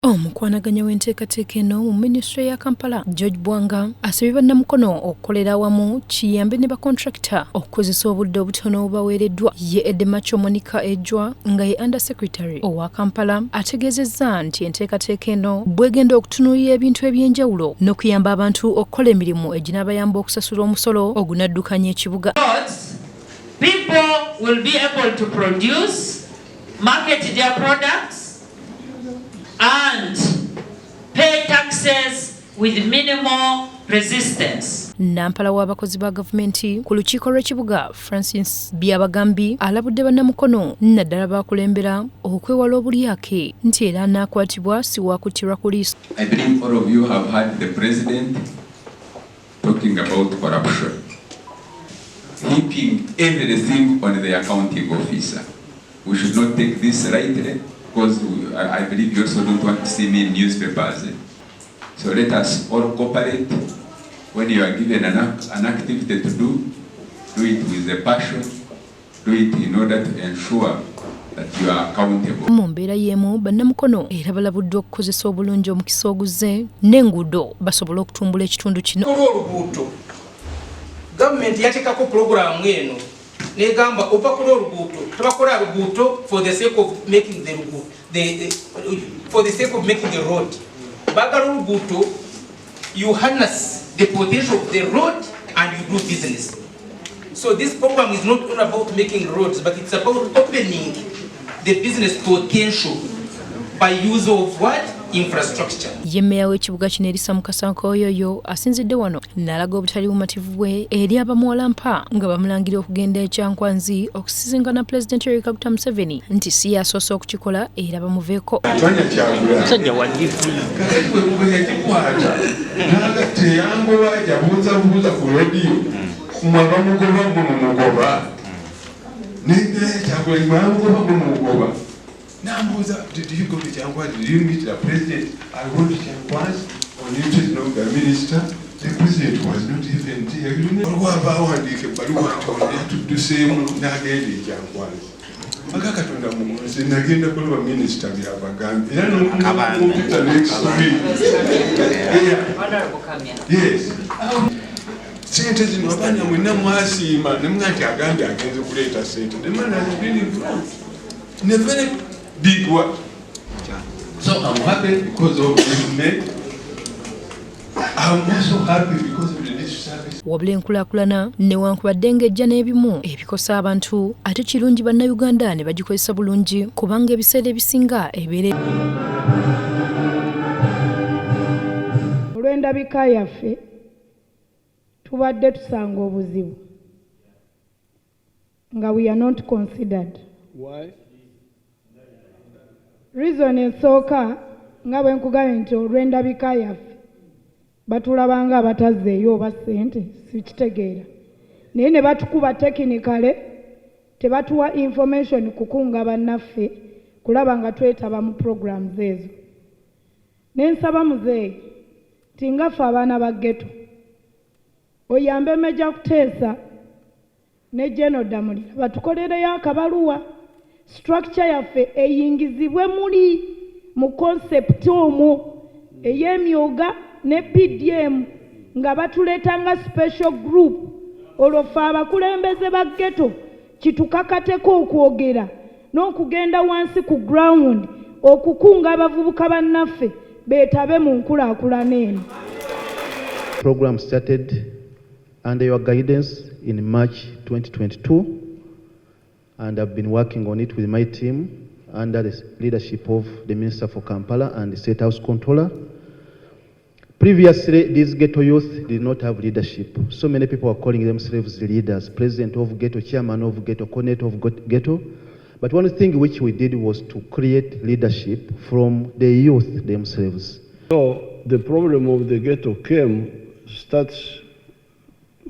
Omukwanaganya w'enteekateeka eno mu minisitule ya Kampala, George Bwanga, asabye bannamukono okukolera awamu kiyambe ne bakontrakita okukozesa obudde obutono obubaweereddwa. Ye Edemacho Monica Ejwa nga ye Under Secretary owa Kampala ategeezezza nti enteekateeka eno bw'egenda okutunuulira ebintu eby'enjawulo n'okuyamba abantu okukola emirimu eginaabayamba okusasula omusolo ogunaddukanya ekibuga. People will be able to produce, market their products and pay taxes with minimal resistance. Nampala w'abakozi ba gavumenti ku lukiiko lw'ekibuga Francis Byabagambi alabudde bannamukono naddala bakulembera okwewala obulyake nti era anaakwatibwa si waakuttirwa ku liiso. I believe all of you have heard the president talking about corruption, heaping everything on the accounting officer. We should not take this lightly, because I believe you also don't want to see me in newspapers. So let us all cooperate. When you are given an activity to do it with a passion, do it in order to ensure that you are accountable. Mu mbeera y'emu bannamukono era balabuddwa okukozesa obulungi omukisa oguze n'enguudo basobole okutumbula ekitundu kino. Gavumenti yateekako pulogulaamu eno negamba opakola oluguudo tebakola luguudo for the sake of making the road. Bagala oluguudo, you harness the potential of the road and you do business. So this program is not all about making roads, but it's about opening the business potential by use of what? Infrastructure. Ye mmeeya w'ekibuga kino Erisa Mukasankoyoyo asinzidde wano n'alaga obutali bumativu bwe eri abamuwalampa nga bamulangira okugenda ekyankwanzi okusisinkana Pulezidenti Yoweri Kaguta Museveni nti si yasoose okukikola era bamuveeko. Musajja wa DP. Teyangoba yabuuzabuuza ku lediyo kumwaba mugoba mumugoba naye kyakulemwamugoba mumugoba. Did you go to Changwa? Did you meet the president? I went to Changwa on interest of the minister. The president was not even there. You know what about to do same nagende Changwa. Makakatonda mumuzi nagenda kuba minister byabagambi. Era no mpita next week. Yes. Sente zino abana mwena mwasiima nemwati agambi agenze kuleeta sente. The man has been involved in a very big work. So I'm happy because of this man. I'm also happy because of the district service. Wabula enkulaakulana newankubadde ng'ejja n'ebimu ebikosa abantu ate kirungi bannayuganda ne bagikozesa bulungi kubanga ebiseera ebisinga ebeere. Olw'endabika yaffe tubadde tusanga obuzibu nga we are not considered. Why? Reason esooka nga bwe nkugambye nti olw'endabika yaffe batulabanga abatazzeeyo oba ssente sikitegeera naye ne batukuba tekinikale tebatuwa information kukunga bannaffe kulaba nga twetaba mu programs ezo. Ne nsaba muzeeyi nti ngaffe abaana ba ghetto oyambe Meja Kuteesa ne General Damulira batukolereyo akabaluwa structure yaffe eyingizibwe muli mu concept omwo ey'emyoga ne PDM nga batuleetanga special group olwofe abakulembeze ba ghetto kitukakateko okwogera n'okugenda wansi ku ground okukunga abavubuka bannaffe beetabe mu nkulaakulana eno. Program started under your guidance in March 2022. And I've been working on it with my team under the leadership of the Minister for Kampala and the State House Controller. Previously, these ghetto youth did not have leadership. So many people were calling themselves leaders, president of ghetto, chairman of ghetto, coordinator of ghetto. But one thing which we did was to create leadership from the youth themselves. So the problem of the ghetto starts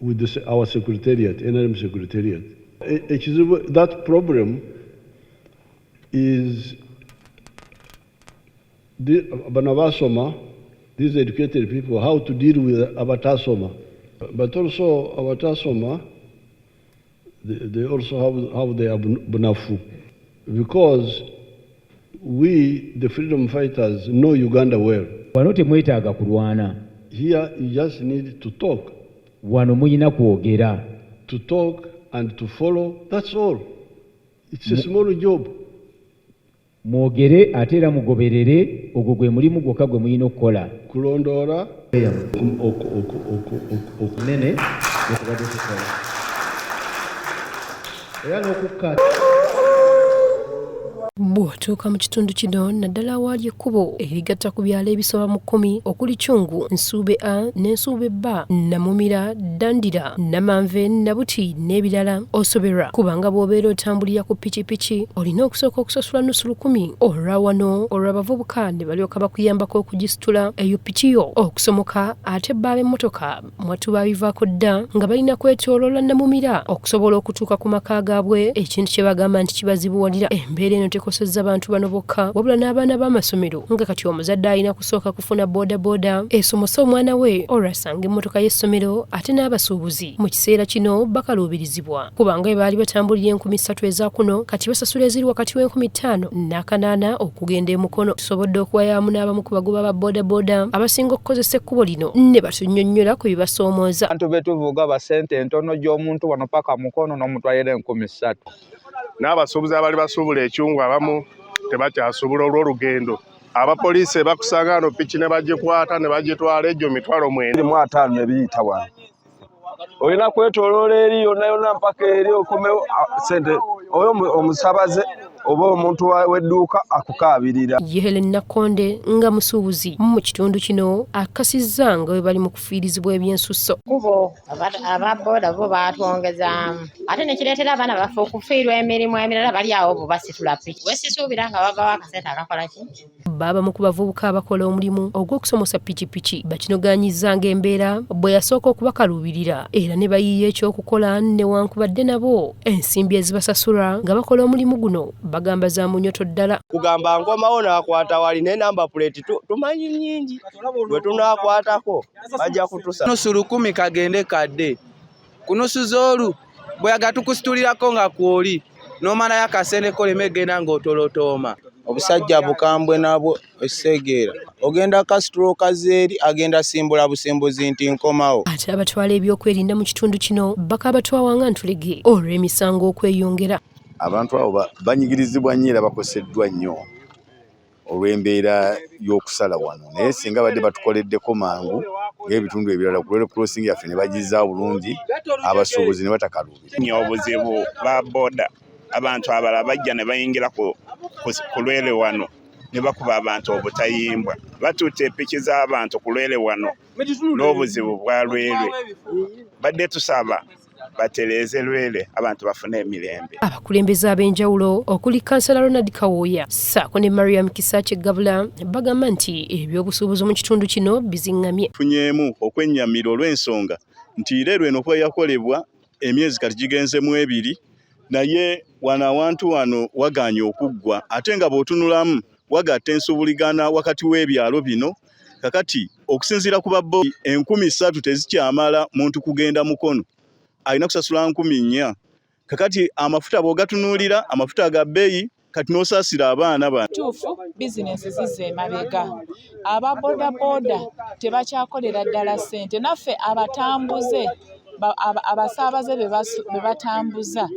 with our secretariat, NRM secretariat. That problem is Banavasoma, these educated people, how to deal with Abatasoma. But also Abatasoma, they also have their Bunafu. Because We, the freedom fighters, know Uganda well. Wano temwetaaga kulwana. Here you just need to talk. Wano muyina kwogera. To talk and to follow, that's all. It's a small job. Mwogere ate era mugoberere, ogwo gwe mulimu gwokka gwe muyina okukola. Kulondoora okunene okubadde tukola. Era n'okukkaata. Bw'otuuka mu kitundu kino naddala awaali ekkubo erigatta ku byalo ebisoba mu 10 okuli Kyungu, Nsuube A n'Ensuube B, Namumira, Dandira, Namanve, Nabuti n'ebirala osoberwa kubanga bw'obeera otambulira ku pikipiki olina okusooka okusasula nusu 10 olwa wano olw'abavubuka ne balyoka bakuyambako okugisitula eyo piki yo okusomoka ate bba b'emmotoka mwattu baabivaako dda nga balina kwetooloola Namumira okusobola okutuuka ku maka gaabwe, ekintu kye bagamba nti kibazibuwalira. Embeera eno tekosezza bantu bano bokka wabula n'abaana b'amasomero nga kati omuzadde alina kusooka kufuna bodaboda esomosa omwana we olwasanga emmotoka y'essomero ate n'abasuubuzi mu kiseera kino bakaluubirizibwa kubanga bwe baali batambulira 3,000 eza kuno kati basasula eziri wakati w'5,000 n'akanaana okugenda emukono. Tusobodde okuwayaamu n'abamu ku bagoba ba bodaboda abasinga okukozesa ekkubo lino ne batunnyonnyola ku bibasoomooza. Abantu betuvuga ba ssente entono gy'omuntu wano paka mukono n'omutwalira 3,000. N'abasuubuzi abali basuubula ekyungu abamu tebakyasuubula olw'olugendo. Abapoliisi bakusanga wano piki ne bagikwata ne bagitwala egyo 9,500 ebiyita wano. Olina kwetooloola eri yonna yonna mpaka eri okomewo ssente oyo omusabaze oba omuntu w'edduuka akukaabirira. Ye Helen Nakonde nga musuubuzi mu kitundu kino akasizza nga bwe bali mu kufiirizibwa ebyensusso. Kubo ababoda bo baatwongezaamu ate ne kireetera abaana baffe okufiirwa emirimu emirala bali awo bo basitula piki. Wesisuubira nga bavawo akasente akakola ki? Baba mu ku bavubuka abakola omulimu ogw'okusomosa pikipiki bakinogaanyizza ng'embeera bwe yasooka okubakaluubirira era ne bayiiya ekyokukola newankubadde nabo ensimbi ezibasasula nga bakola omulimu guno bagamba za munyoto ddala. Kugamba nkomawo n'akwata wali n'enamba puleti tumanyi nnyingi bwe tunaakwatako bajja kutusa. Nusu 10 kagende kadde kunusu z'olu bweyaga tukusitulirako nga kwoli n'omalayo akasente koleme genda ng'otolotooma. Obusajja bukambwe nabwo essegeera ogenda kasitula okazeeri agenda simbula busimbuzi nti nkomawo. Ate abatwala ebyokwerinda mu kitundu kino baka abatwawanga ntulege olw'emisango okweyongera. Abantu abo banyigirizibwa nnyo era bakoseddwa nnyo olw'embeera y'okusala wano, naye singa badde batukoleddeko mangu ng'ebitundu ebirala ku Red Crossing yaffe ne bagizaawo bulungi abasuubuzi ne batakaluubira. Obuzibu ba boda abantu abalala bajja ne bayingira ku lwere wano ne bakuba abantu obutayimbwa batuuta epiki z'abantu ku lwere wano n'obuzibu bwa lwere. Badde tusaba batereeze lwere abantu bafune emirembe. Abakulembeze ab'enjawulo okuli Kansala Ronald Kawooya ssaako ne Mariam Kisaache Gabula bagamba nti ebyobusuubuzi mu kitundu kino bizingamye. Tufunyeemu okwennyamira olw'ensonga nti leero eno kuba yakolebwa emyezi kati gigenzemu 2 naye wano awantu wano wagaanye okuggwa ate nga bw'otunulamu wagatta ensubuligana wakati w'ebyalo bino. Kakati okusinziira ku babbo 3,000 tezikyamala muntu kugenda mukono alina kusasula 4,000. Kakati amafuta bw'ogatunuulira amafuta ga bbeeyi kati n'osaasira abaana bano. Tuufu bizinensi zizze emabega, ababodaboda tebakyakolera ddala ssente, naffe abatambuze abasaabaze be batambuza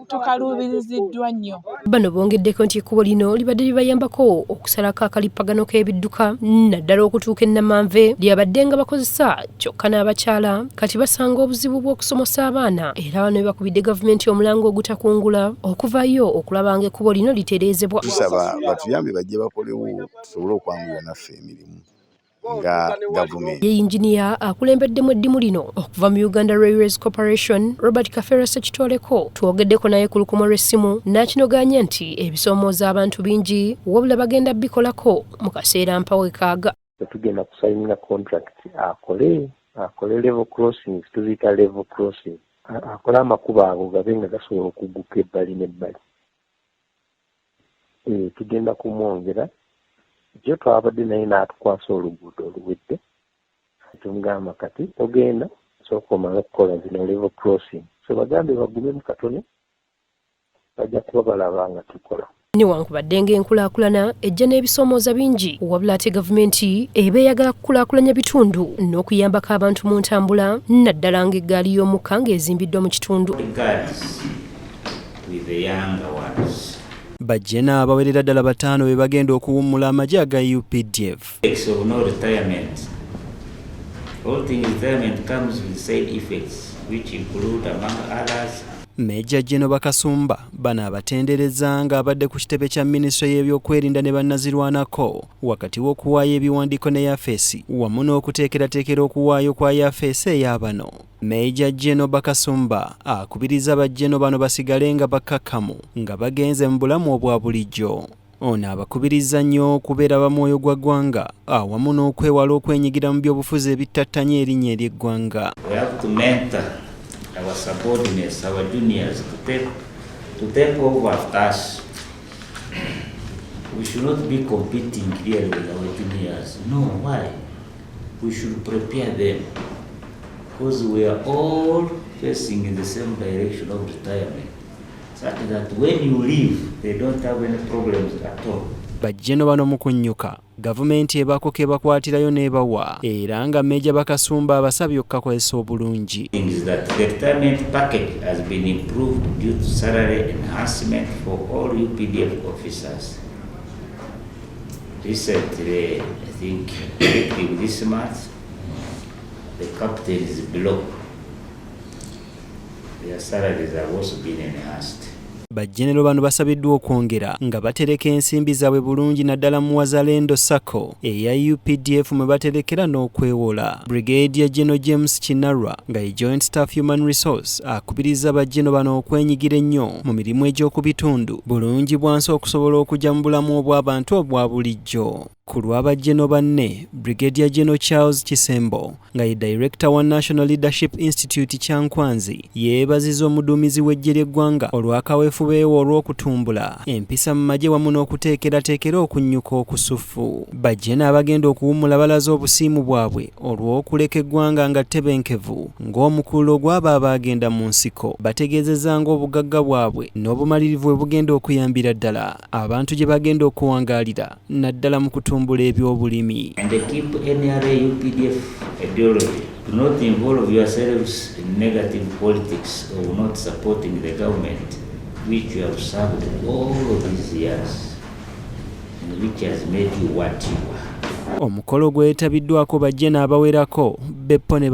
tukaluubiriziddwa nnyo. Bano bongeddeko nti ekkubo lino libadde libayambako okusalako akalipagano k'ebidduka naddala okutuuka e Namanve lyabadde nga bakozesa kyokka n'abakyala kati basanga obuzibu bw'okusomosa abaana era bano bakubidde gavumenti omulango ogutakungula okuvaayo okulaba nga ekkubo lino litereezebwa. Tusaba batuyambe bajje bakolewo tusobole okwangula naffe emirimu nga gavumenti. Ye injiniya akulembeddemu eddimu lino okuva mu Uganda Railways Corporation Robert Kafera Sekitoleko twogeddeko naye ku lukumo lw'essimu n'akinogaanya nti ebisoomooza abantu bingi wabula bagenda bikolako mu kaseera mpawe kaaga. Tugenda kusayinga contract akole level crossing, tuziyita level crossing, akole amakubo ago gabe nga gasobola okugguka ebbali n'ebbali. Tugenda kumwongera jo twabadde naye n'atukwasa oluguudo oluwedde tumugamba kati ogenda sooka omala okukola zino level crossing, so bagambe bagumemu katono bajja kuba balaba nga tukola. Newankubadde ng'enkulaakulana ejja n'ebisoomooza bingi, wabula ate gavumenti eba eyagala kukulaakulanya bitundu n'okuyambako abantu mu ntambula, naddala ng'eggaali y'omukka ng'ezimbiddwa mu kitundu. Bajjena abawerera ddala 5 be bagenda okuwummula amagye aga UPDF. Major General Bakasumba bano abatendereza nga abadde ku kitebe kya Minisitule y'ebyokwerinda ne bannazirwanako wakati w'okuwaayo ebiwandiiko ne yafeesi wamu n'okuteekerateekera okuwaayo kwa yafeesi ey'abano. Major General Bakasumba akubiriza bajjeno bano basigale nga bakkakkamu nga bagenze mu bulamu obwa bulijjo. Ono abakubiriza nnyo okubeera bamwoyo gwa ggwanga awamu n'okwewala okwenyigira mu by'obufuzi ebittattanya erinnya ery'eggwanga. Our subordinates, our juniors, to take over after us. We should not be competing clearly with our juniors. No, why? We should prepare them because we are all facing in the same direction of retirement. Such that when you leave, they don't have any problems at all. Bajjeno bano mu kunnyuka gavumenti ebaako ke bakwatirayo n'ebawa era nga Major Bakasumba abasabye okukakozesa obulungi. The retirement package has been improved due to salary enhancement for all UPDF officers. Recently, I think this month, the captains below, their salaries have also been enhanced. Bajjenero bano basabiddwa okwongera nga batereka ensimbi zaabwe bulungi naddala mu Wazalendo Sacco eya UPDF mwe baterekera n'okwewola. Brigadier General James Kinarwa nga ye Joint Staff Human Resource akubiriza bajjeno bano okwenyigira ennyo mu mirimu egy'okubitundu bulungi bwansi okusobola okujja mu bulamu obw'abantu obwa bulijjo. Ku lw'abajjeno banne, Brigadier General Charles Kisembo nga ye Director wa National Leadership Institute Kyankwanzi yeebaziza omuduumizi w'eggye ly'eggwanga olw'akaweefubeewo olw'okutumbula empisa mu magye wamu n'okuteekerateekera okunnyuka okusuffu. Bajjeno abagenda okuwummula balaze obusiimu bwabwe olw'okuleka eggwanga nga ttebenkevu ng'omukululo gw'abo abagenda mu nsiko. Bategeezezza ng'obugagga bwabwe n'obumalirivu bwe bugenda okuyambira ddala abantu gye bagenda okuwangaalira naddala mu kutumbula ebyobulimi. And keep NRA UPDF ideology. Do not involve yourselves in negative politics or not supporting the government which you have served all of these years and which has made you what you are. Omukolo gwetabiddwako bajjeno abawerako Beppo ne